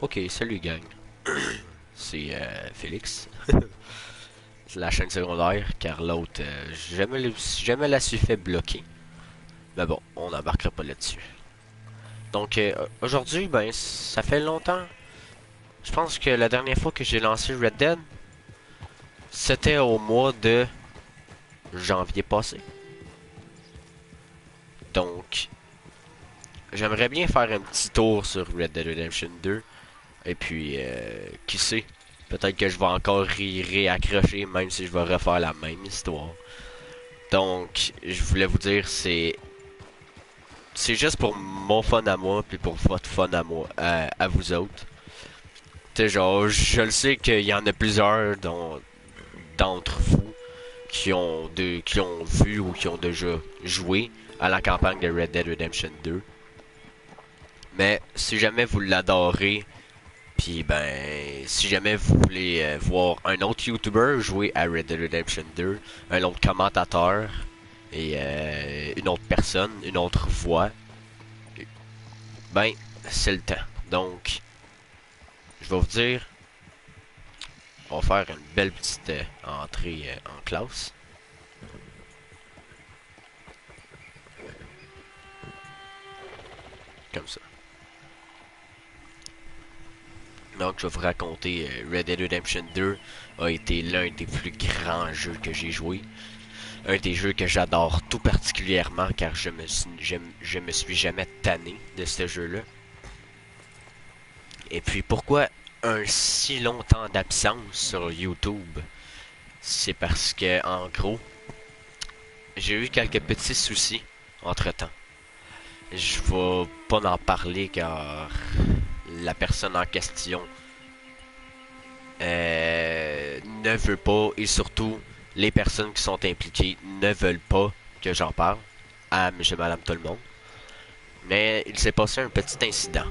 Ok, salut gang. C'est Félix. C'est la chaîne secondaire, car l'autre, jamais la suis fait bloquer. Mais bon, on n'embarquera pas là-dessus. Donc aujourd'hui, ben, ça fait longtemps. Je pense que la dernière fois que j'ai lancé Red Dead, c'était au mois de janvier passé. Donc, j'aimerais bien faire un petit tour sur Red Dead Redemption 2. Et puis, qui sait, peut-être que je vais encore y réaccrocher, même si je vais refaire la même histoire. Donc, je voulais vous dire, c'est juste pour mon fun à moi, puis pour votre fun à moi, à vous autres. Tu sais, genre, je le sais qu'il y en a plusieurs d'entre vous qui ont vu ou qui ont déjà joué à la campagne de Red Dead Redemption 2. Mais si jamais vous l'adorez, puis ben, si jamais vous voulez voir un autre YouTuber jouer à Red Dead Redemption 2, un autre commentateur et une autre personne, une autre voix, ben, c'est le temps. Donc, je vais vous dire, on va faire une belle petite entrée en classe. Comme ça. Donc, je vais vous raconter Red Dead Redemption 2 a été l'un des plus grands jeux que j'ai joué. Un des jeux que j'adore tout particulièrement car je me suis jamais tanné de ce jeu-là. Et puis pourquoi un si long temps d'absence sur YouTube? C'est parce que en gros, j'ai eu quelques petits soucis entre-temps. Je vais pas en parler car la personne en question ne veut pas et surtout les personnes qui sont impliquées ne veulent pas que j'en parle à monsieur, madame, tout le monde. Mais il s'est passé un petit incident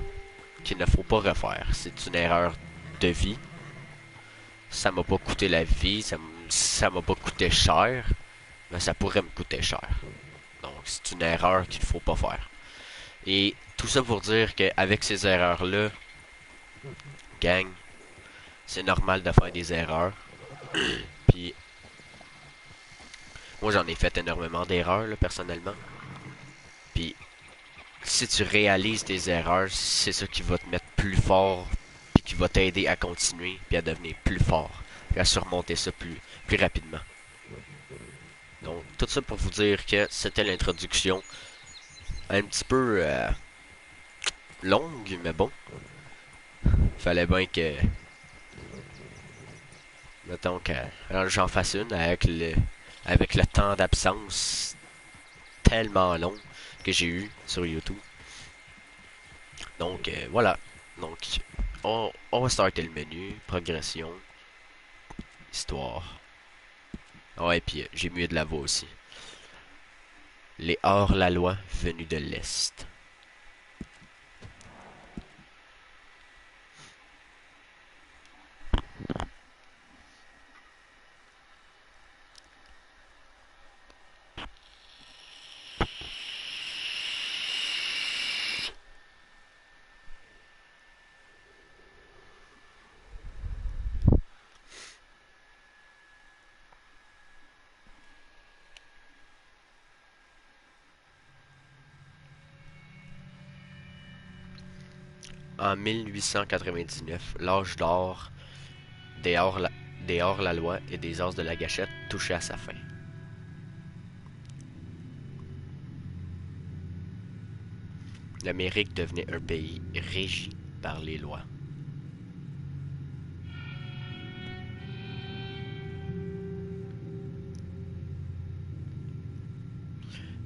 qu'il ne faut pas refaire. C'est une erreur de vie. Ça m'a pas coûté la vie, ça m'a pas coûté cher, mais ça pourrait me coûter cher. Donc c'est une erreur qu'il ne faut pas faire. Et tout ça pour dire qu'avec ces erreurs-là, gang, c'est normal de faire des erreurs. Puis moi j'en ai fait énormément d'erreurs là, personnellement. Puis si tu réalises tes erreurs, c'est ça qui va te mettre plus fort, puis qui va t'aider à continuer, puis à devenir plus fort, puis à surmonter ça plus rapidement. Donc, tout ça pour vous dire que c'était l'introduction un petit peu longue, mais bon, fallait bien que, mettons que j'en fasse une avec le temps d'absence tellement long que j'ai eu sur YouTube. Donc, voilà. Donc, on va starter le menu, progression, histoire. Ouais, puis j'ai mieux de la voix aussi. Les hors-la-loi venus de l'Est. En 1899, l'âge d'or des hors-la-loi et des as de la gâchette touchait à sa fin. L'Amérique devenait un pays régi par les lois.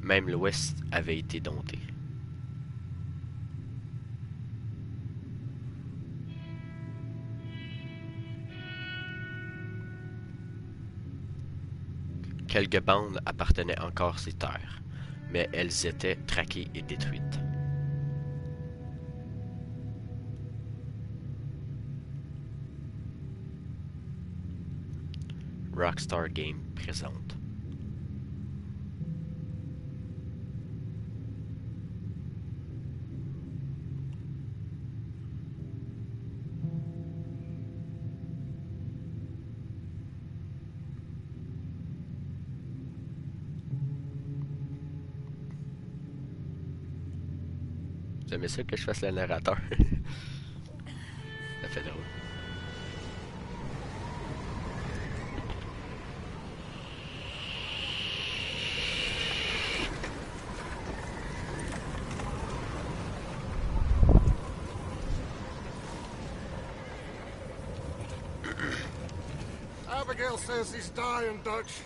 Même l'Ouest avait été dompté. Quelques bandes appartenaient encore à ces terres, mais elles étaient traquées et détruites. Rockstar Games présente. T'aimais ça que je fasse le narrateur? Ça fait drôle. Abigail says he's dying, Dutch.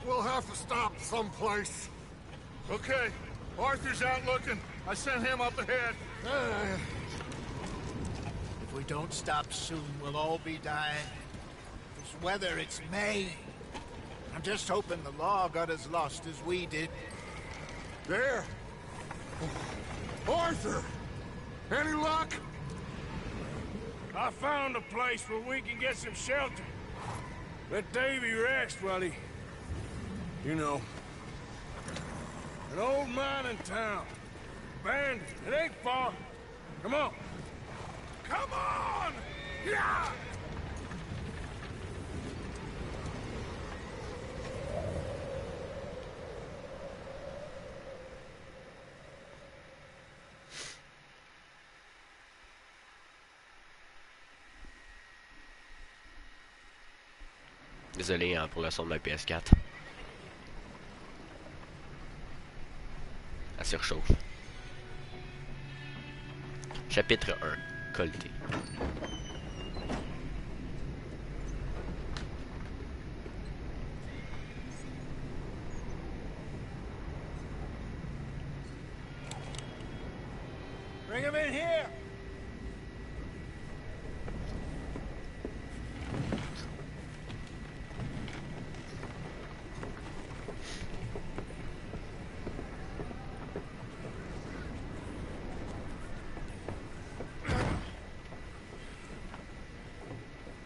We'll have to stop someplace. Okay. Arthur's out looking. I sent him up ahead. If we don't stop soon, we'll all be dying. This weather, it's May. I'm just hoping the law got as lost as we did. There. Arthur! Any luck? I found a place where we can get some shelter. Let Davy rest while he... You know. An old mining town. Abandoned. It ain't far. Come on. Come on! Yeah! Désolé hein, pour le son de ma PS4. Elle surchauffe. Chapitre 1. Colleté. Bring him in here!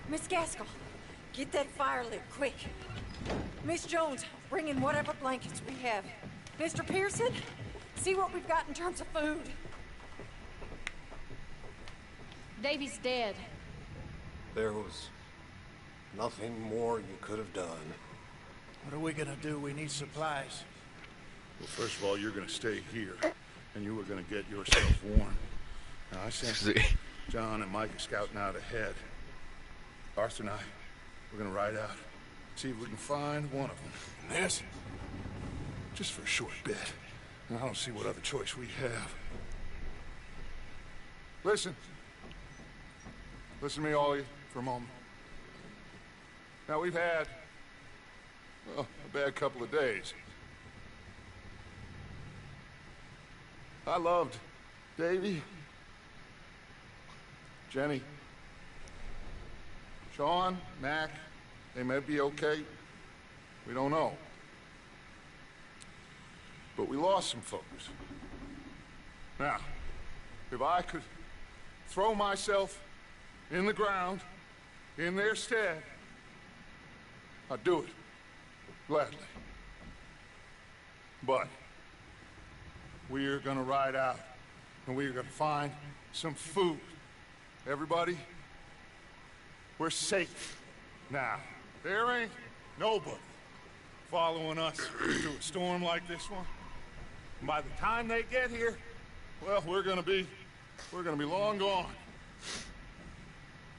Miss Gaskell, get that fire lit, quick. Miss Jones, bring in whatever blankets we have. Mr. Pearson, see what we've got in terms of food. Davy's dead. There was nothing more you could have done. What are we gonna do? We need supplies. Well, first of all, you're gonna stay here, and you are gonna get yourself warm. Now, I sent John and Mike scouting out ahead. Arthur and I, we're gonna ride out, see if we can find one of them. And this, just for a short bit. And I don't see what other choice we have. Listen. Listen to me, all of you, for a moment. Now, we've had, well, a bad couple of days. I loved Davy, Jenny, Sean, Mac. They may be okay. We don't know. But we lost some folks. Now, if I could throw myself in the ground, in their stead, I'd do it. Gladly. But we're gonna ride out, and we're gonna find some food. Everybody, we're safe now. There ain't nobody following us through a storm like this one. And by the time they get here, well, we're gonna be long gone.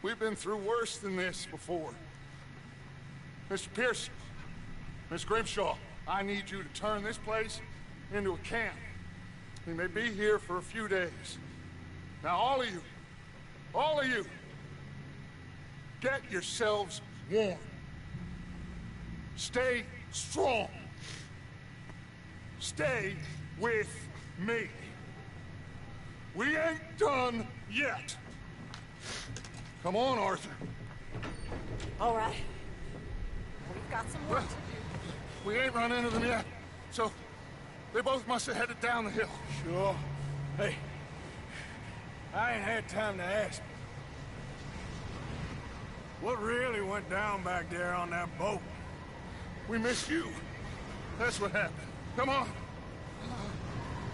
We've been through worse than this before. Mr. Pearson, Miss Grimshaw, I need you to turn this place into a camp. We may be here for a few days. Now, all of you, get yourselves warm. Stay strong. Stay with me. We ain't done yet. Come on, Arthur. All right. We've got some work to do. We ain't run into them yet, so they both must have headed down the hill. Sure. Hey, I ain't had time to ask. What really went down back there on that boat? We missed you. That's what happened. Come on.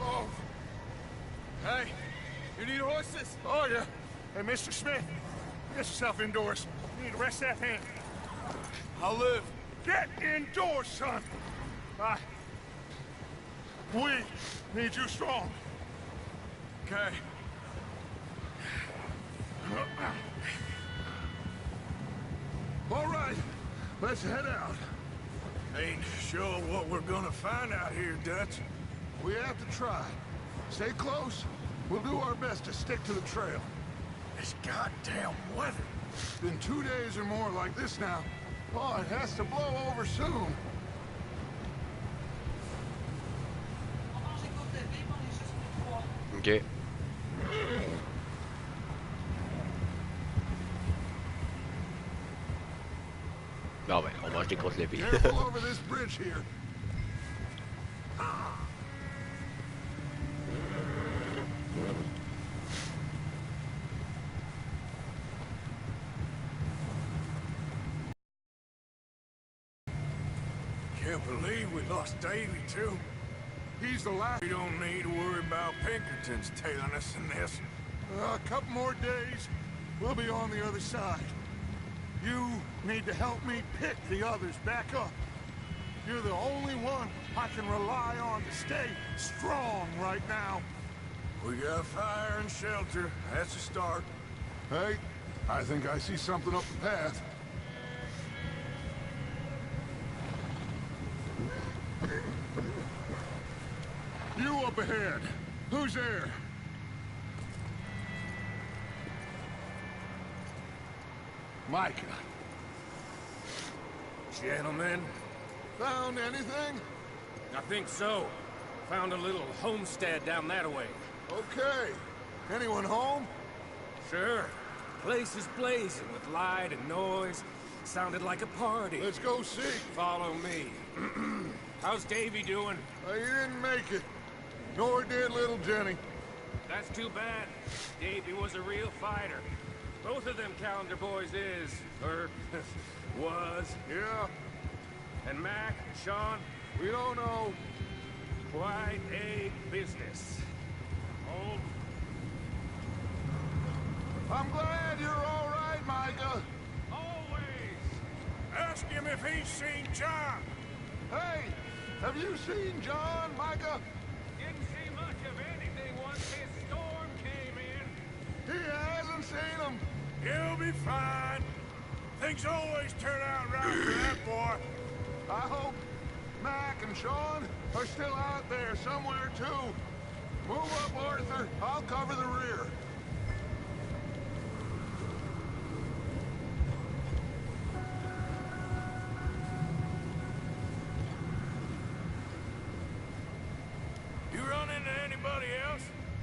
Oh. Hey, you need horses? Oh, yeah. Hey, Mr. Smith, get yourself indoors. You need to rest that hand. I'll live. Get indoors, son. We need you strong. Okay. All right, let's head out. Ain't sure what we're gonna find out here, Dutch. We have to try. Stay close. We'll do our best to stick to the trail. This goddamn weather. It's been 2 days or more like this now. Oh, it has to blow over soon. Ok. Bon ben, on mange des grosses levées. Careful over this bridge here. Can't believe we lost Davy, too. He's the last. We don't need to worry about Pinkertons tailing us in this. A couple more days, we'll be on the other side. You need to help me pick the others back up. You're the only one I can rely on to stay strong right now. We got fire and shelter. That's a start. Hey, I think I see something up the path. You up ahead. Who's there? Micah. Gentlemen, Found anything? I think so. Found a little homestead down that way. Okay. Anyone home? Sure. Place is blazing with light and noise. Sounded like a party. Let's go see. Follow me. How's Davy doing? He didn't make it. Nor did little Jenny. That's too bad. Davy was a real fighter. Both of them calendar boys is, or was. Yeah, And Mac and Sean, we don't know. quite a business. Hold. I'm glad you're all right, Micah. Always. Ask him if he's seen John. Hey, have you seen John, Micah? Didn't see much of anything once his storm came in. He hasn't seen him. He'll be fine. Things always turn out right for that boy. I hope Mac and Sean are still out there somewhere, too. Move up, Arthur. I'll cover the rear. You run into anybody else?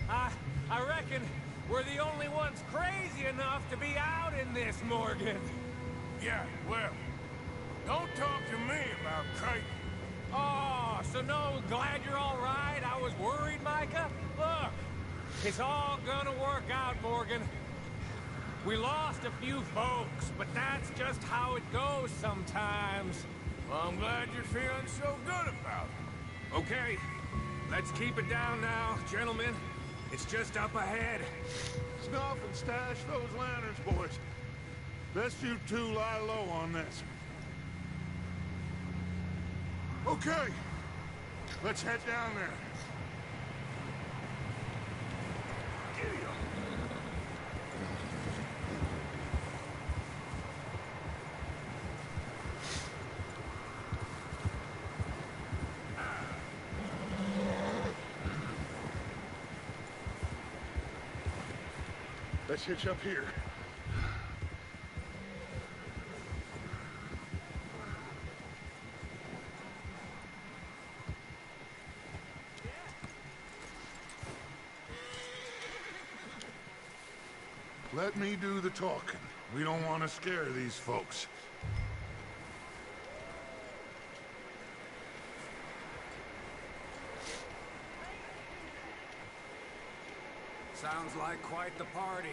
I reckon we're the only ones crazy enough to be out in this, Morgan. Yeah, well, don't talk to me about crazy. Oh, so no, glad you're all right. I was worried, Micah. Look, it's all gonna work out, Morgan. We lost a few folks, but that's just how it goes sometimes. Well, I'm glad you're feeling so good about it. Okay, let's keep it down now, gentlemen. It's just up ahead. Snuff and stash those lanterns, boys. Best you two lie low on this. Okay, let's head down there. Let's hitch up here. Let me do the talking. We don't want to scare these folks. Sounds like quite the party.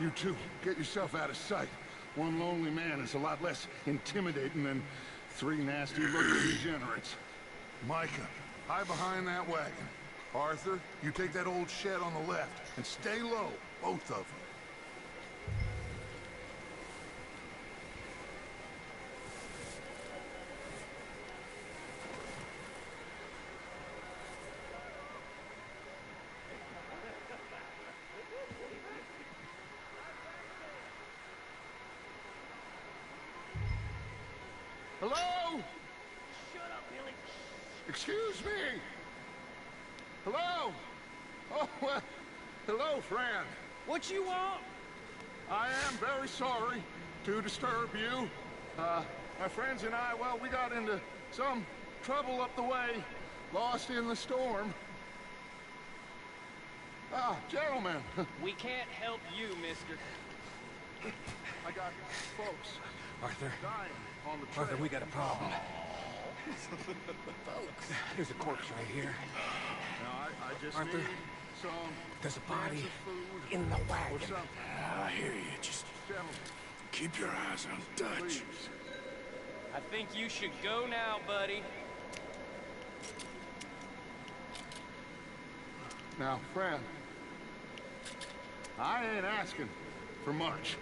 You two, get yourself out of sight. One lonely man is a lot less intimidating than three nasty-looking degenerates. Micah, hide behind that wagon. Arthur, you take that old shed on the left, and stay low, both of them. Hello? Shut up, Billy. Excuse me. Hello? Oh, well, hello, friend. What you want? I am very sorry to disturb you. My friends and I, well, we got into some trouble up the way, lost in the storm. Ah, gentlemen. We can't help you, mister. I got folks Arthur, dying on the trail. Arthur, we got a problem. Folks. There's a corpse right here. Now, I just Arthur, need some there's a body cans of food in the or wagon. something. I hear you. Just Gentlemen, keep your eyes on Dutch. please. I think you should go now, buddy. Now, friend, I ain't asking for much.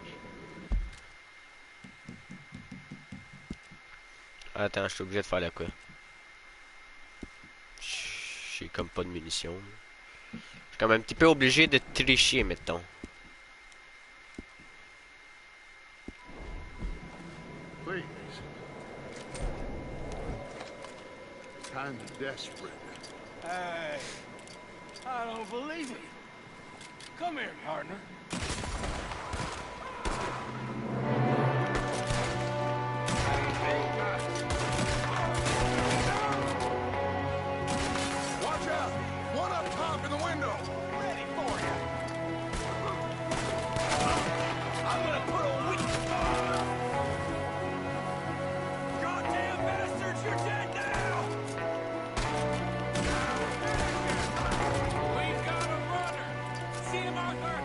Attends, je suis obligé de faire la quoi? J'ai comme pas de munitions. Je suis comme un petit peu obligé de tricher, mettons. Please. Kind of desperate. Hey, I don't believe it. Come here, partner. Watch out! One up top in the window! Ready for you. I'm gonna put a weak. Goddamn bastards, you're dead now! We've got a runner. See him, Arthur?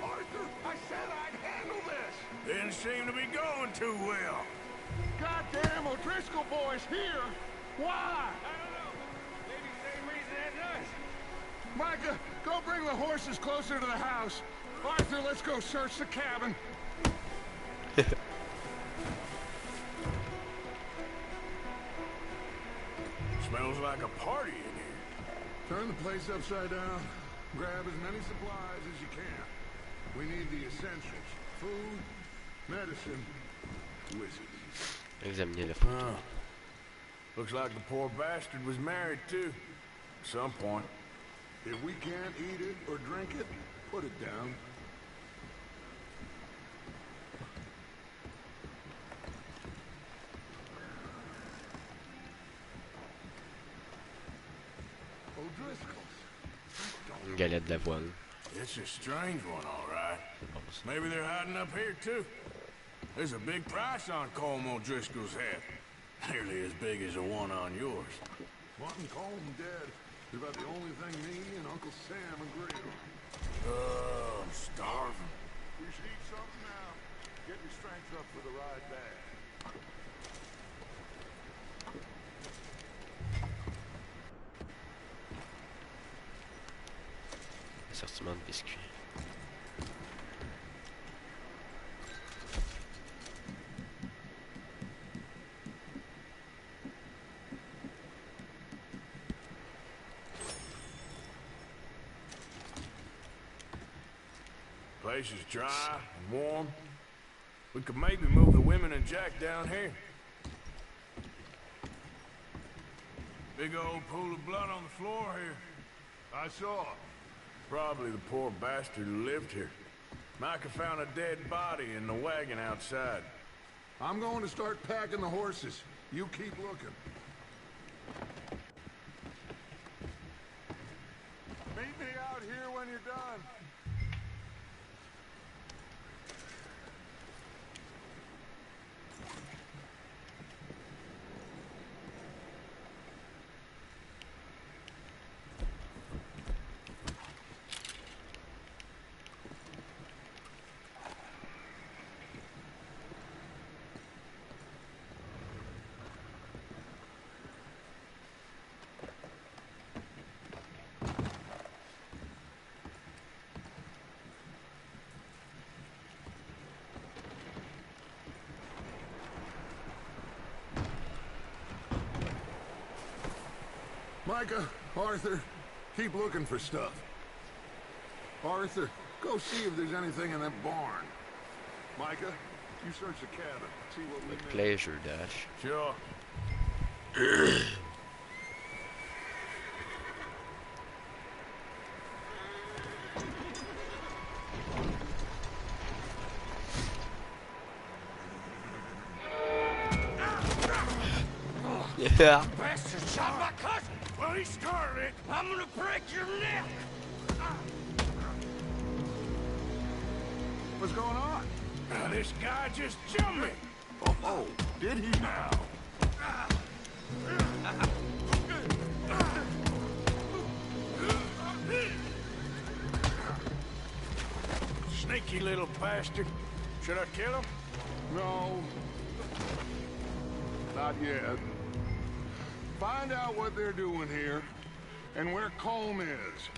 Arthur, I said I'd handle this! Didn't seem to be going too well. Goddamn O'Driscoll boys here! Why? I don't know. Maybe same reason as us. Micah, go bring the horses closer to the house. Arthur, let's go search the cabin. Smells like a party in here. Turn the place upside down. Grab as many supplies as you can. We need the essentials. Food, medicine, whiskey. Examiner la photo. Oh. Looks like the poor bastard was married too. At some point. If we can't eat it or drink it, put it down. O'Driscoll's. Une galette d'avoine. It's a strange one, all right. Maybe they're hiding up here too. There's a big price on Colm O'Driscoll's head. Nearly as big as the one on yours. Wanting Colm dead is about the only thing me and Uncle Sam agree on. Oh, I'm starving. We should eat something now. Get your strength up for the ride back. Assortiment de biscuits. Place is dry and warm. We could maybe move the women and Jack down here. Big old pool of blood on the floor here. I saw. Probably the poor bastard who lived here. Micah found a dead body in the wagon outside. I'm going to start packing the horses. You keep looking. Meet me out here when you're done. Micah, Arthur, keep looking for stuff. Arthur, go see if there's anything in that barn. Micah, you search the cabin. See what we With missed. pleasure, Dash. Sure. Yeah. Bastard shot my cousin! Well, he started it. I'm gonna break your neck! What's going on? This guy just jumped me. Oh, did he now? Sneaky little bastard. Should I kill him? No. Not yet. Find out what they're doing here and where Colm is.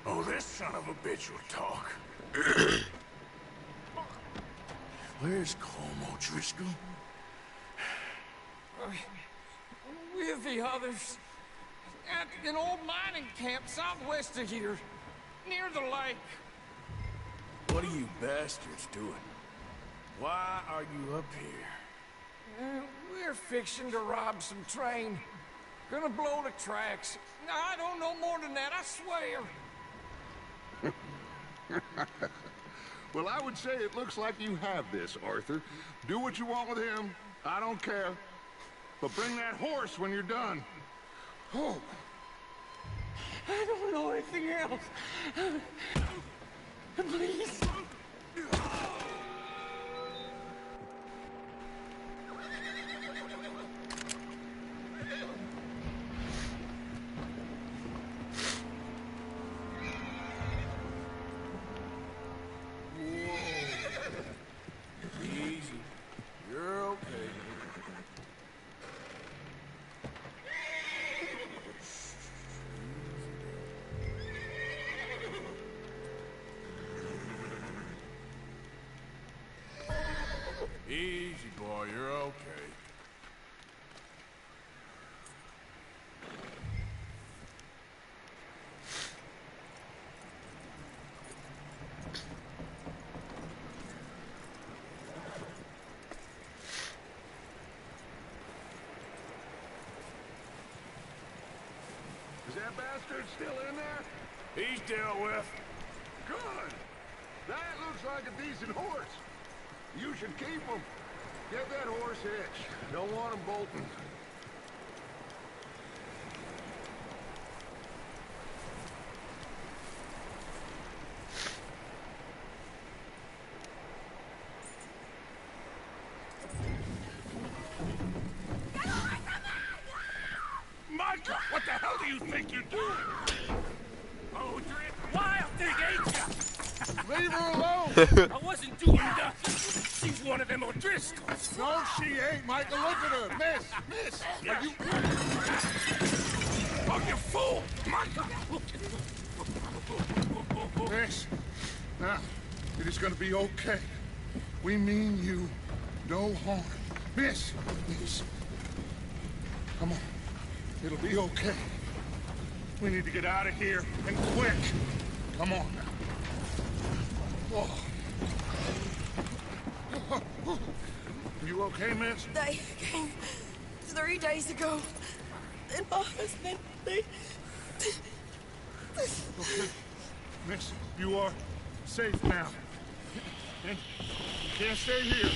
Oh, this son of a bitch will talk. Where's Colm O'Driscoll? With the others. At an old mining camp southwest of here. Near the lake. What are you bastards doing? Why are you up here? We're fixing to rob some train. Gonna blow the tracks. I don't know more than that, I swear. Well, I would say it looks like you have this, Arthur. Do what you want with him. I don't care. But bring that horse when you're done. Oh. I don't know anything else. Please. Easy. You're okay. Easy, boy. You're okay. Is that bastard still in there? He's dealt with. Good. That looks like a decent horse. You should keep him. Get that horse hitched. Don't want him bolting. Micah, what the hell do you think you're doing? Oh, Drip, wild thing, ain't ya? Leave her alone! I wasn't doing nothing. She's one of them O'Driscolls. No, she ain't, Michael. Look at her. Miss! Are you... Oh, you fool! Micah! Miss, now, it is gonna be okay. We mean you no harm. Miss! Come on. It'll be okay. We need to get out of here, and quick. Come on now. Oh. You okay, miss? They came 3 days ago. And my husband, they... Okay. Miss, you are safe now. And you can't stay here.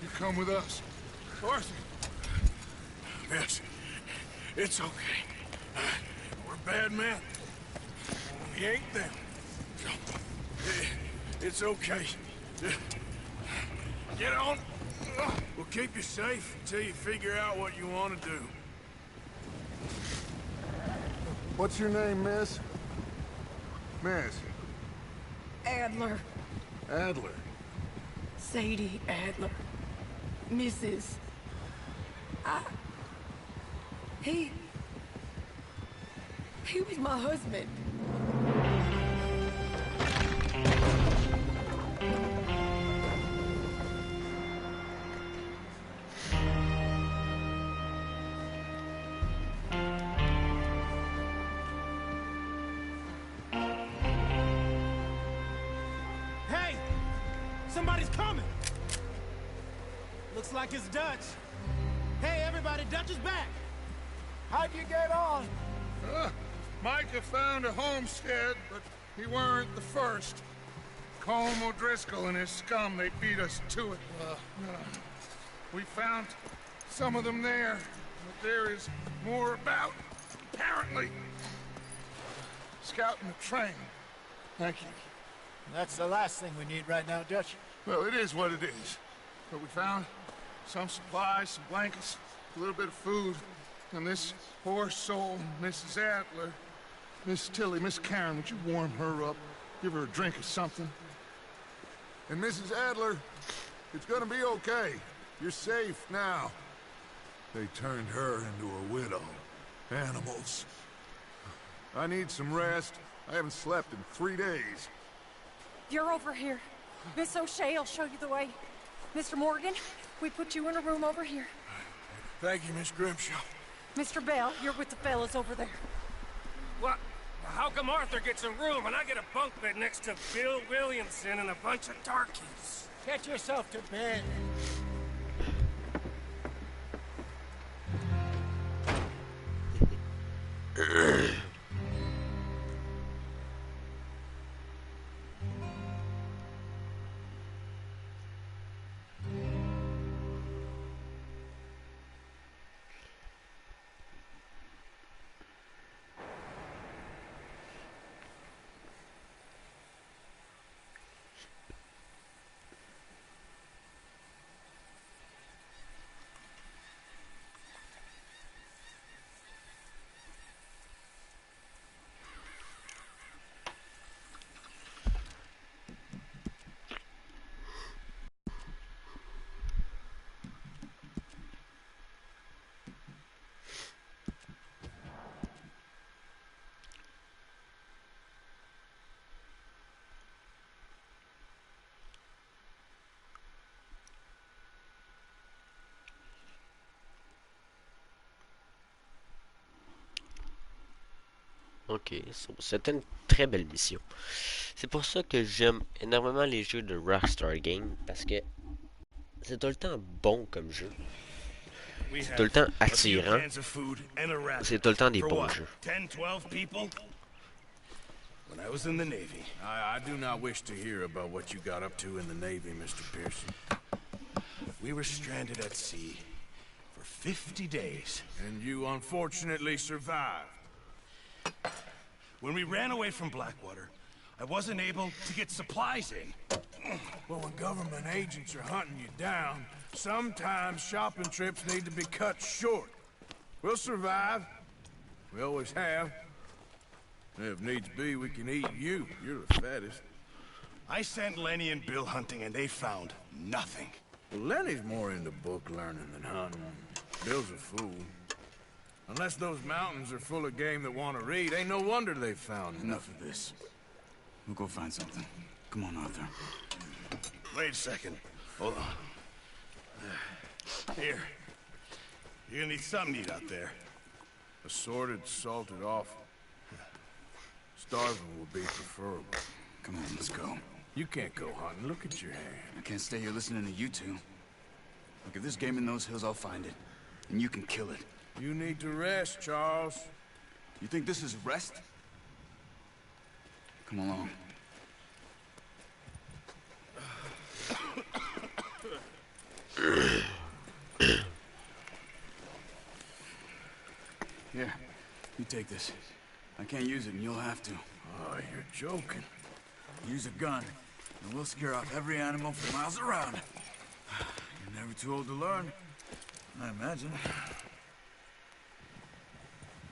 You come with us. Arthur. Miss, it's okay. We're bad men. We ain't them. It's okay. Get on. We'll keep you safe until you figure out what you want to do. What's your name, miss? Miss. Adler. Adler. Sadie Adler. Mrs. He was my husband. Somebody's coming! Looks like it's Dutch. Hey, everybody, Dutch is back! How'd you get on? Micah found a homestead, but he weren't the first. Colm O'Driscoll and his scum, they beat us to it. We found some of them there, but there is more about, apparently. Scouting the train. Thank you. That's the last thing we need right now, Dutch. Well, it is what it is. But we found some supplies, some blankets, a little bit of food, and this poor soul, Mrs. Adler, Miss Tilly, Miss Karen, would you warm her up? Give her a drink or something? And Mrs. Adler, it's gonna be okay. You're safe now. They turned her into a widow. Animals. I need some rest. I haven't slept in 3 days. You're over here. Miss O'Shea will show you the way. Mr. Morgan, we put you in a room over here. Thank you, Miss Grimshaw. Mr. Bell, you're with the fellas over there. What? How come Arthur gets a room and I get a bunk bed next to Bill Williamson and a bunch of darkies? Get yourself to bed. Ok, c'était une très belle mission. C'est pour ça que j'aime énormément les jeux de Rockstar Games, parce que c'est tout le temps bon comme jeu. C'est tout le temps attirant. C'est tout le temps des bons jeux. 10, 12 people? When I was in the Navy. I do not wish to hear about what you got up to in the Navy, Mr. Pearson. We were stranded at sea for 50 days. And you unfortunately survived. When we ran away from Blackwater, I wasn't able to get supplies in. Well, when government agents are hunting you down, sometimes shopping trips need to be cut short. We'll survive. We always have. If needs be, we can eat you. You're the fattest. I sent Lenny and Bill hunting, and they found nothing. Well, Lenny's more into book learning than hunting. Bill's a fool. Unless those mountains are full of game that want to read, ain't no wonder they found Enough of this. We'll go find something. Come on, Arthur. Wait a second. Hold on. Here. You're gonna need something to eat out there. Assorted, salted offal. Starving will be preferable. Come on, let's go. You can't go hunting. Look at your hand. I can't stay here listening to you two. Look, if there's game in those hills, I'll find it. And you can kill it. You need to rest, Charles. You think this is rest? Come along. Here, you take this. I can't use it, and you'll have to. Oh, you're joking. Use a gun, and we'll scare off every animal for miles around. You're never too old to learn, I imagine.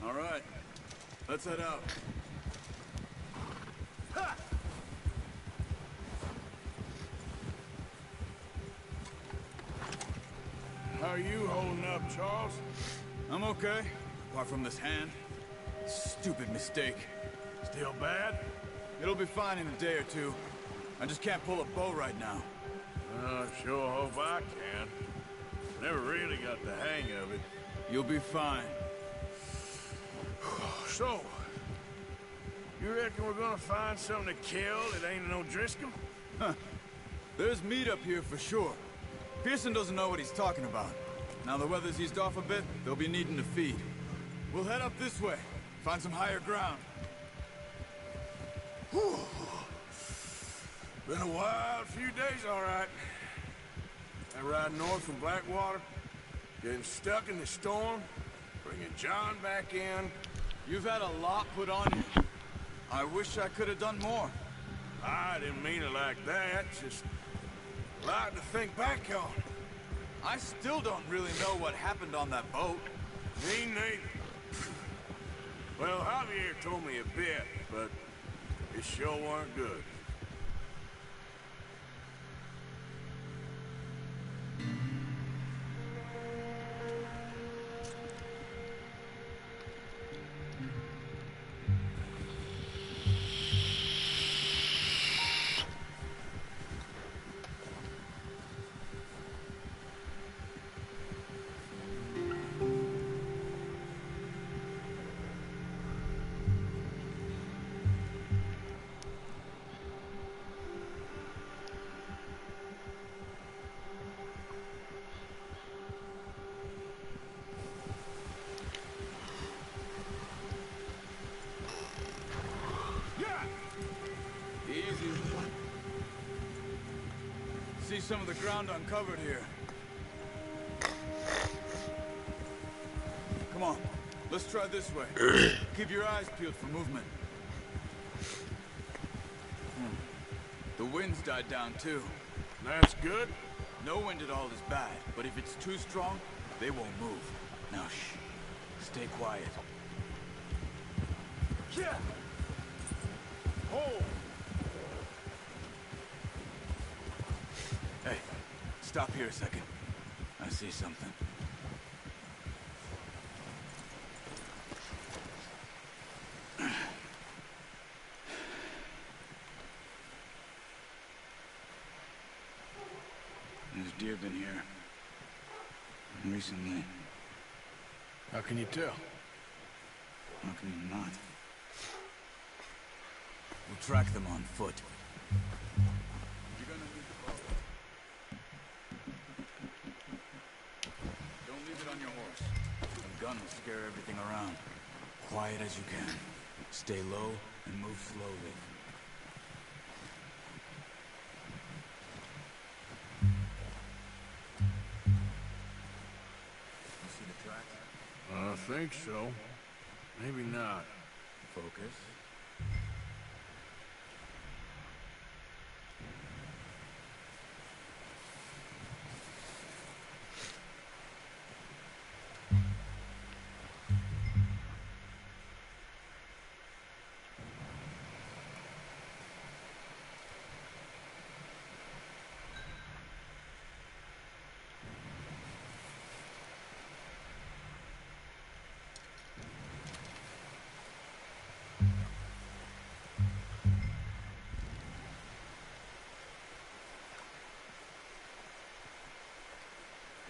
All right, let's head out. How are you holding up, Charles? I'm okay, apart from this hand. Stupid mistake. Still bad? It'll be fine in a day or two. I just can't pull a bow right now. I sure hope I can. Never really got the hang of it. You'll be fine. So, you reckon we're gonna find something to kill that ain't no Driscoll? Huh. There's meat up here for sure. Pearson doesn't know what he's talking about. Now the weather's eased off a bit, they'll be needing to feed. We'll head up this way, find some higher ground. Whew. Been a wild few days, all right. That ride north from Blackwater, getting stuck in the storm, bringing John back in. You've had a lot put on you. I wish I could have done more. I didn't mean it like that, just a lot to think back on. I still don't really know what happened on that boat. Me neither. Well, Javier told me a bit, but it sure weren't good. See some of the ground uncovered here. Come on, let's try this way. Keep your eyes peeled for movement. The wind's died down too. That's good. No wind at all is bad, but if it's too strong, they won't move. Now shh, stay quiet. Yeah. Hold. Hey, stop here a second. I see something. There's deer been here. Recently. How can you tell? How can you not? We'll track them on foot. You're gonna need the bow. Don't leave it on your horse. The gun will scare everything around. Quiet as you can. Stay low and move slowly. You see the tracks? I think so. Maybe not. Focus.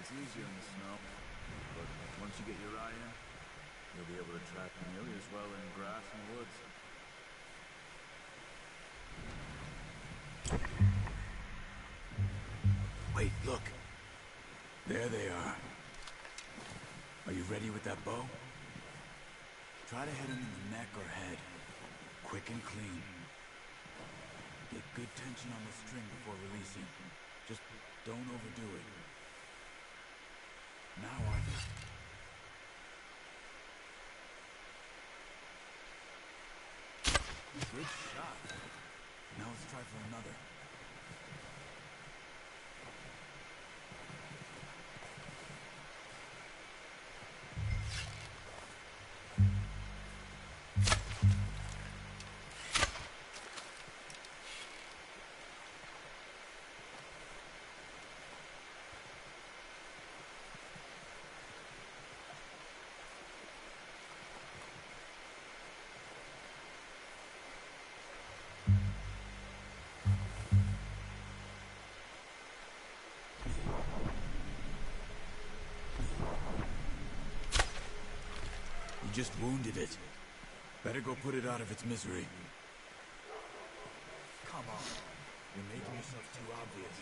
It's easier in the snow, but once you get your eye in, you'll be able to track nearly as well in grass and woods. Wait, look. There they are. Are you ready with that bow? Try to hit him in the neck or head. Quick and clean. Get good tension on the string before releasing. Just don't overdo it. Now, Arthur. Good shot. Now let's try for another. Just wounded it. Better go put it out of its misery. Come on. You're making yourself too obvious.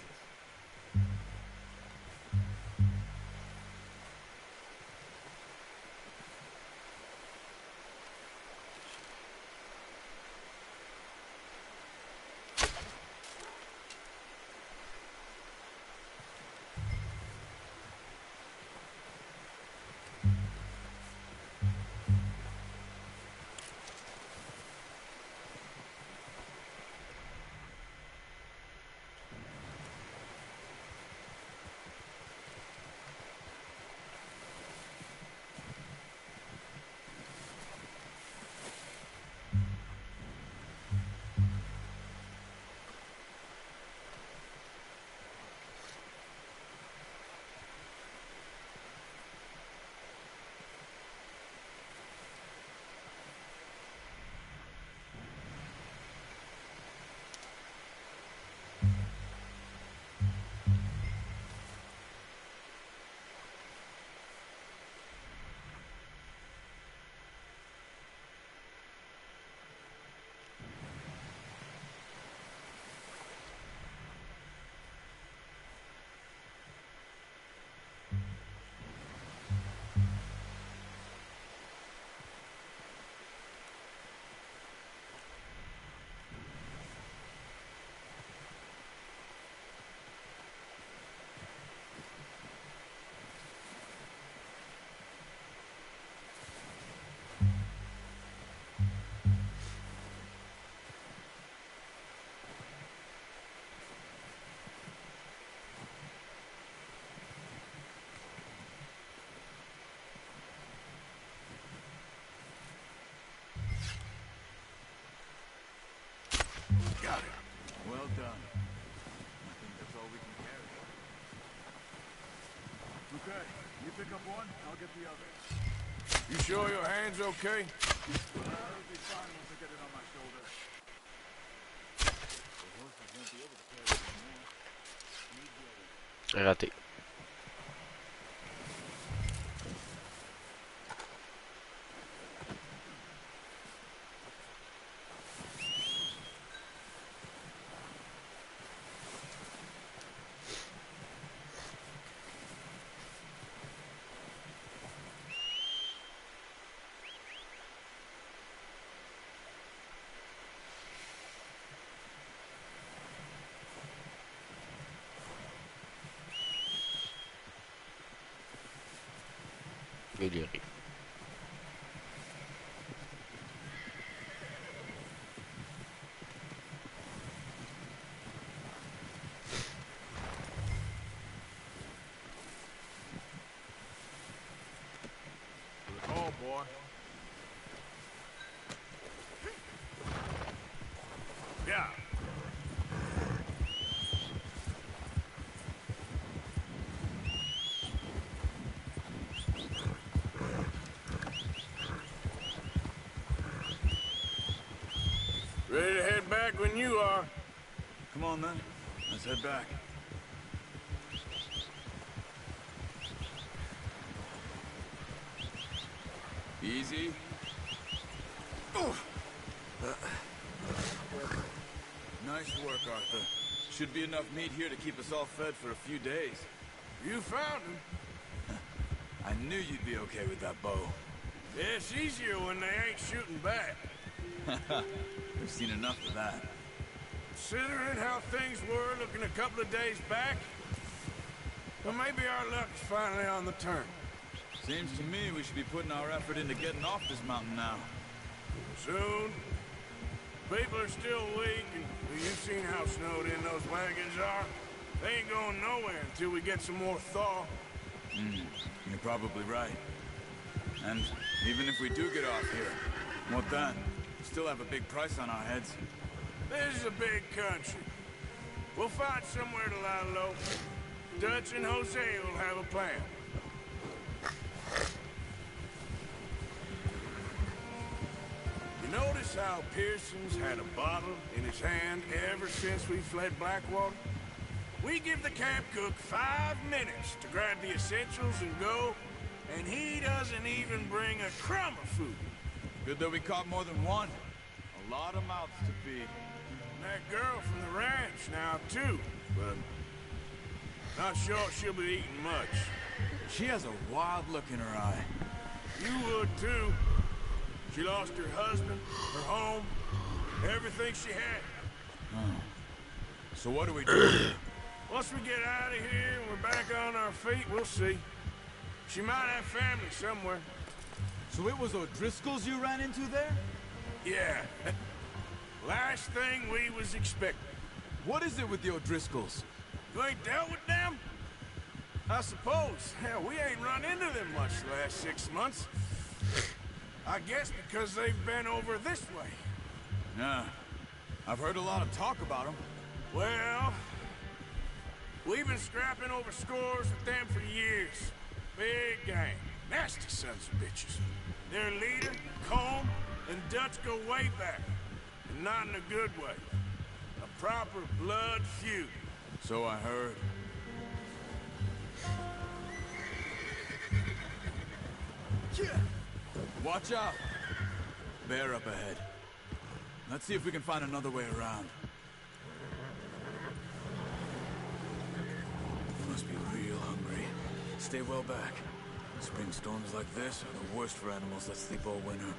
Got it. Well done. I think that's all we can carry. Okay, you pick up one, I'll get the other. You sure your hand's okay? I'll be fine once I get it on my shoulder. The horses won't be able to carry it anymore. Need the other. Raté. Améliorer. Oh, boy. Yeah. Ready to head back when you are. Come on then, let's head back. Easy. Nice work, Arthur. Should be enough meat here to keep us all fed for a few days. You found him. I knew you'd be okay with that bow. Yeah, it's easier when they ain't shooting back. We've seen enough of that. Considering how things were looking a couple of days back, well, maybe our luck's finally on the turn. Seems to me we should be putting our effort into getting off this mountain now. Soon. People are still weak, and you've seen how snowed in those wagons are. They ain't going nowhere until we get some more thaw. You're probably right. And even if we do get off here, what then? We still have a big price on our heads. This is a big country. We'll find somewhere to lie low. Dutch and Jose will have a plan. You notice how Pearson's had a bottle in his hand ever since we fled Blackwater? We give the camp cook 5 minutes to grab the essentials and go, and he doesn't even bring a crumb of food. Good that we caught more than one. A lot of mouths to feed. And that girl from the ranch, now, too, but not sure she'll be eating much. She has a wild look in her eye. You would, too. She lost her husband, her home, everything she had. Oh. So what do we do? Once we get out of here and we're back on our feet, we'll see. She might have family somewhere. So it was O'Driscoll's you ran into there? Yeah. Last thing we was expecting. What is it with the O'Driscolls? You ain't dealt with them? I suppose. Hell, we ain't run into them much the last 6 months. I guess because they've been over this way. Yeah. I've heard a lot of talk about them. Well, we've been scrapping over scores with them for years. Big gang. Nasty sons of bitches. Their leader, Colm, and Dutch go way back. And not in a good way. A proper blood feud. So I heard. Watch out! Bear up ahead. Let's see if we can find another way around. You must be real hungry. Stay well back. Spring storms like this are the worst for animals that sleep all winter.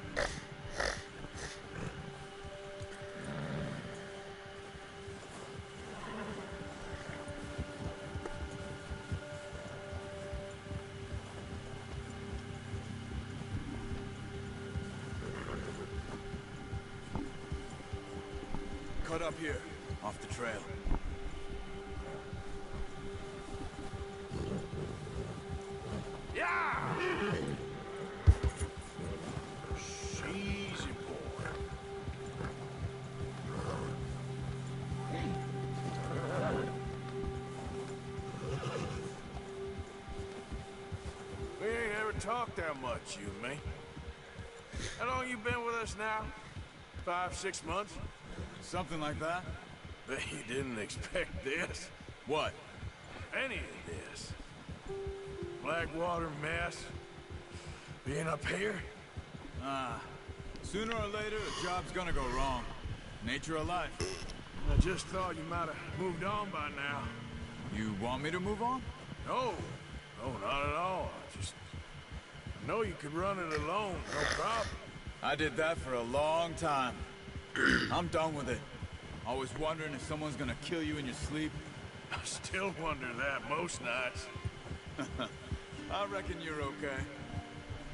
Cut up here, off the trail. Yeah! Easy, boy. We ain't ever talked that much, you and me. How long you been with us now? 5, 6 months? Something like that? Bet you didn't expect this. What? Any of this. Blackwater mess. Being up here? Sooner or later, a job's gonna go wrong. Nature of life. I just thought you might have moved on by now. You want me to move on? No. No, not at all. I know you could run it alone, no problem. I did that for a long time. I'm done with it. Always wondering if someone's gonna kill you in your sleep. I still wonder that most nights. I reckon you're okay.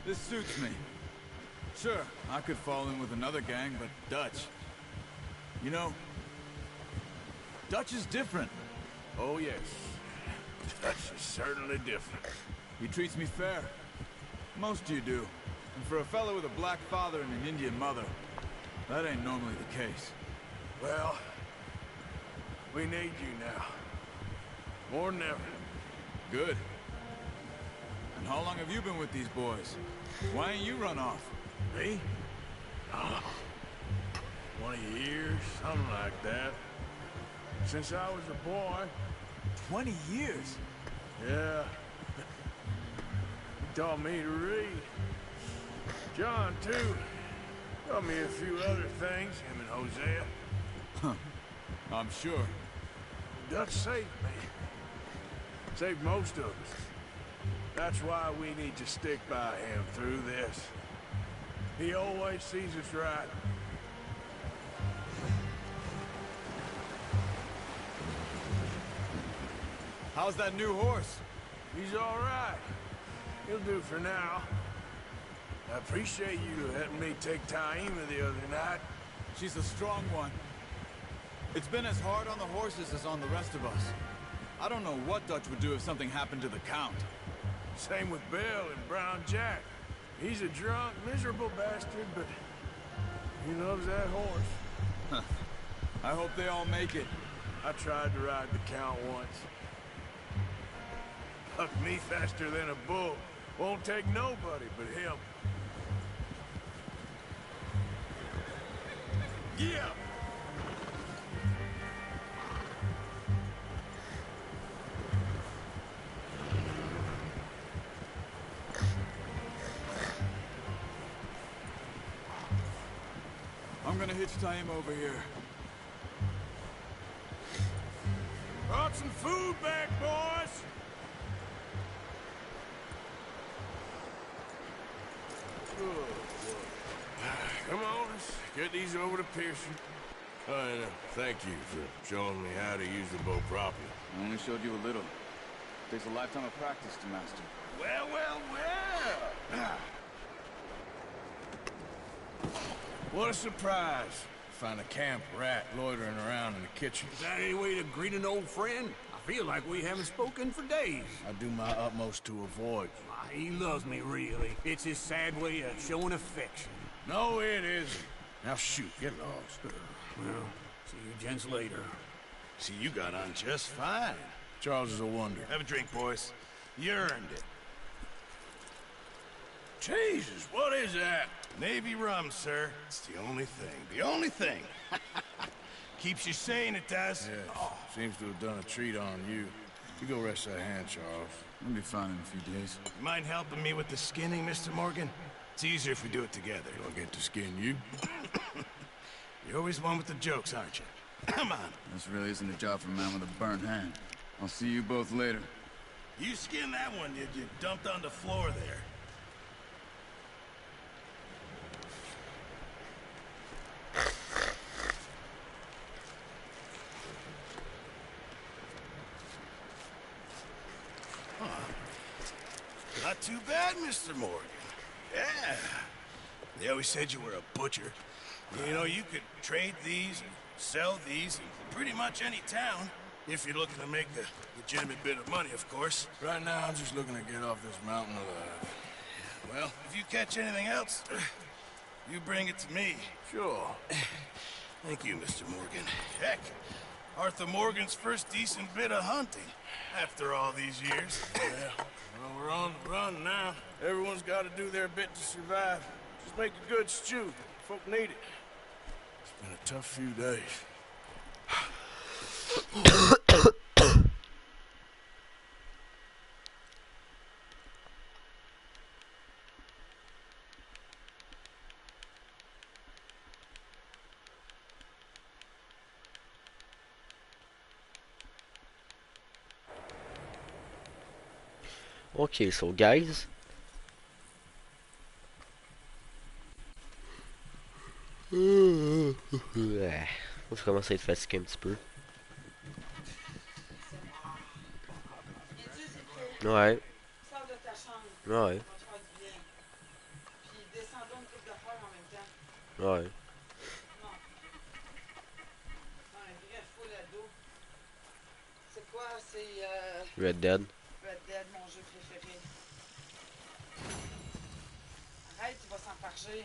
This suits me. Sure, I could fall in with another gang, but Dutch... You know, Dutch is different. Oh, yes. Dutch is certainly different. He treats me fair. Most of you do. And for a fellow with a black father and an Indian mother, that ain't normally the case. Well, we need you now. More than ever. Good. And how long have you been with these boys? Why ain't you run off? Me? Oh, 20 years, something like that. Since I was a boy. 20 years? Yeah. He taught me to read. John, too. Taught me a few other things, him and Hosea. Huh. I'm sure. Dutch saved me. Saved most of us. That's why we need to stick by him through this. He always sees us right. How's that new horse? He's all right. He'll do for now. I appreciate you letting me take Taima the other night. She's a strong one. It's been as hard on the horses as on the rest of us. I don't know what Dutch would do if something happened to the Count. Same with Bill and Brown Jack. He's a drunk, miserable bastard, but he loves that horse. I hope they all make it. I tried to ride the Count once. Bucked me faster than a bull. Won't take nobody but him. Yeah! I'm gonna hitch Taima over here. Getting food back, boys! Come on, let's get these over to Pearson. Oh, and thank you for showing me how to use the bow properly. I only showed you a little. Takes a lifetime of practice to master. Well, well, well! What a surprise. Find a camp rat loitering around in the kitchen. Is that any way to greet an old friend? I feel like we haven't spoken for days. I do my utmost to avoid. He loves me, really. It's his sad way of showing affection. No, it isn't. Now shoot, get lost. Well, see you gents later. See, you got on just fine. Charles is a wonder. Have a drink, boys. You earned it. Jesus, what is that? Navy rum, sir. It's the only thing. The only thing. Keeps you sane, it does. Yes. Seems to have done a treat on you. You go rest that hand, Charles. We'll be fine in a few days. You mind helping me with the skinning, Mr. Morgan? It's easier if we do it together. Do I get to skin you? You're always one with the jokes, aren't you? Come on. This really isn't a job for a man with a burnt hand. I'll see you both later. You skinned that one, did you? Dumped on the floor there. Not too bad, Mr. Morgan. Yeah. They always said you were a butcher. You know, you could trade these and sell these in pretty much any town. If you're looking to make a legitimate bit of money, of course. Right now, I'm just looking to get off this mountain alive. Well, if you catch anything else, you bring it to me. Sure. Thank you, Mr. Morgan. Heck, Arthur Morgan's first decent bit of hunting after all these years. Yeah. Well, we're on the run now. Everyone's got to do their bit to survive. Just make a good stew. Folk need it. It's been a tough few days. Okay, so guys, moi je commence à être fatigué un petit peu. Ouais. Ouais. Ouais. Red Dead. Red Dead, mon jeu préféré. Arrête, tu vas s'enfarger.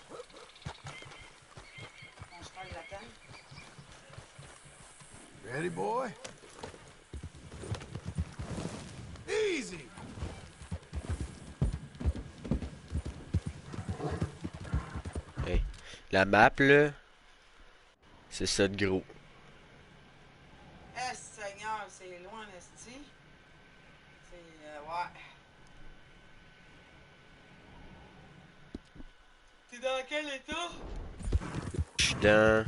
Bon, je parle de la canne. Ready, boy? Easy! Hey. La map là, c'est ça de gros. Eh, Seigneur, c'est loin, esti. C'est, ouais. T'es dans quel état? Je suis dans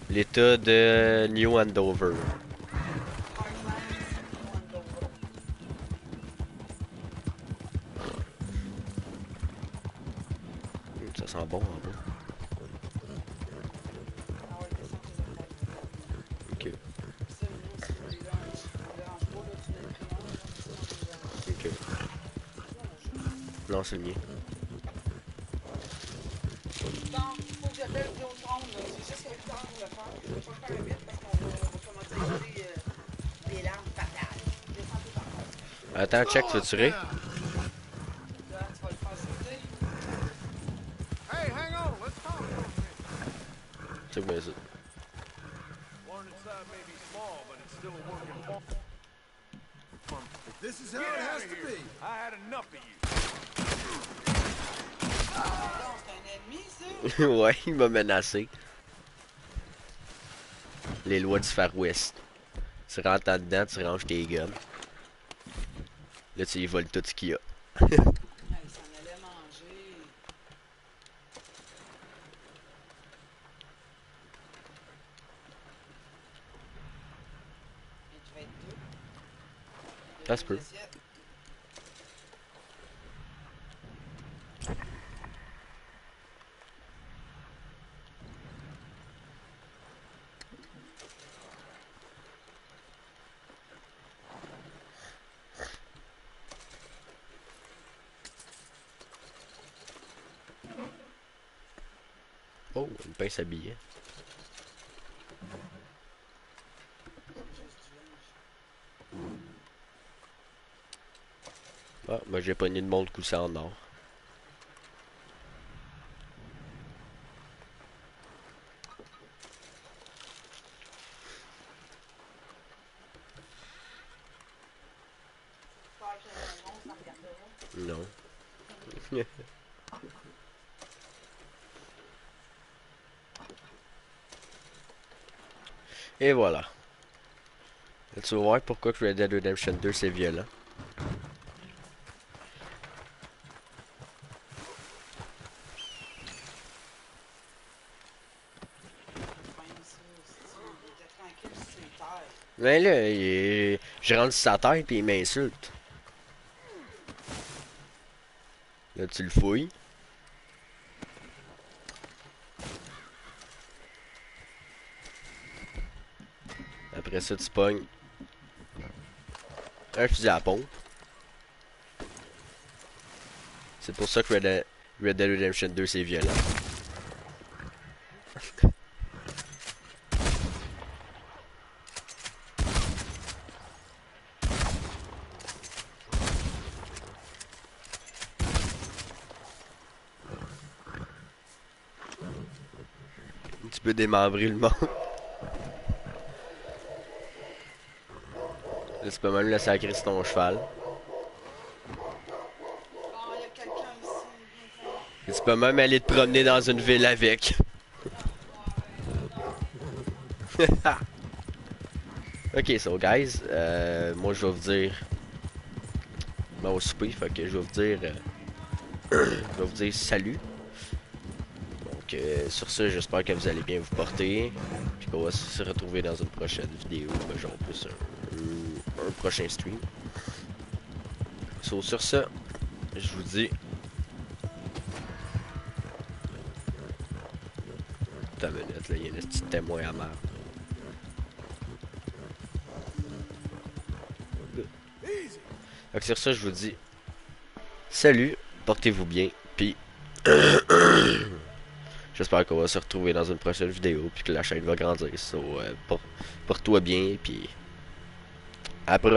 l'état de New Andover. Ça sent bon en bas. Ok. Ok. Non, c'est le mien. Faut que j'appelle Vidéotron, là. C'est juste qu'avec le temps pour le faire. Je vais pas le faire vite parce qu'on va commencer à utiliser des lampes fatales. Descendez par contre. Attends, check, tu vas tirer? Là, tu vas le faire sauter. Hey, hang on, let's talk. Check bien ça. One inside may be small, but it's still a work in progress. This is how it has to be. I had enough of you. Non, c'est un ennemi, ça. Ouais, il m'a menacé. Les lois du Far West. Tu rentres en dedans, tu ranges tes guns. Là, tu y voles tout ce qu'il y a. Il s'en allait manger. Ça se peut. Oh, une pince à billets. Ah, moi j'ai pogné de monde coussé en or. Non. Et voilà. Là, tu vas voir pourquoi que Red Dead Redemption 2 c'est violent. Mais là, je rentre sur sa tête et il m'insulte. Là, tu le fouilles. Après ça, tu pognes un fusil à pompe. C'est pour ça que Red Dead Redemption 2 c'est violent. Tu peux démembrer le monde. Là, tu peux même le sacrer sur ton cheval. Et tu peux même aller te promener dans une ville avec. Ok, so guys, moi je vais vous dire, ben, au souper, fait que je vais vous dire, je vais vous dire salut. Donc sur ce, j'espère que vous allez bien vous porter, puis qu'on va se retrouver dans une prochaine vidéo, ben, genre plus un prochain stream. So sur ce, je vous dis, ta minute là, il y a un petit témoin à mort. Donc sur ça, je vous dis salut, portez-vous bien, puis j'espère qu'on va se retrouver dans une prochaine vidéo, puis que la chaîne va grandir. So, porte-toi bien, puis à la prochaine.